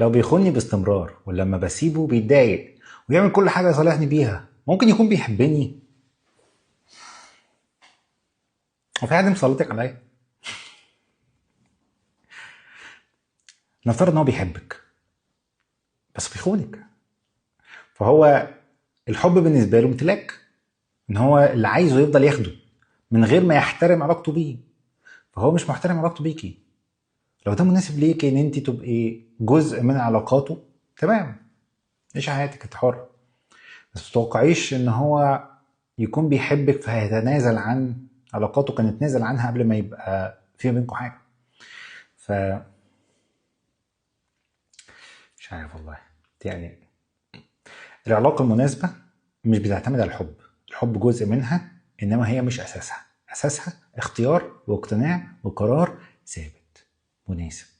لو بيخوني باستمرار ولما بسيبه بيتضايق ويعمل كل حاجة يصالحني بيها، ممكن يكون بيحبني؟ وفي حد مسلطك عليا؟ نفترض ان هو بيحبك بس بيخونك، فهو الحب بالنسبة له امتلاك، ان هو اللي عايزه يفضل ياخده من غير ما يحترم علاقته بيه، فهو مش محترم علاقته بيكي. لو ده مناسب ليكي ان انت تبقي جزء من علاقاته، تمام، عيش حياتك انت حر، بس متوقعيش ان هو يكون بيحبك فهيتنازل عن علاقاته كانت نازل عنها قبل ما يبقى في بينكم حاجه. ف مش عارف والله، يعني العلاقه المناسبه مش بتعتمد على الحب، الحب جزء منها انما هي مش اساسها، اساسها اختيار واقتناع وقرار ثابت مناسب.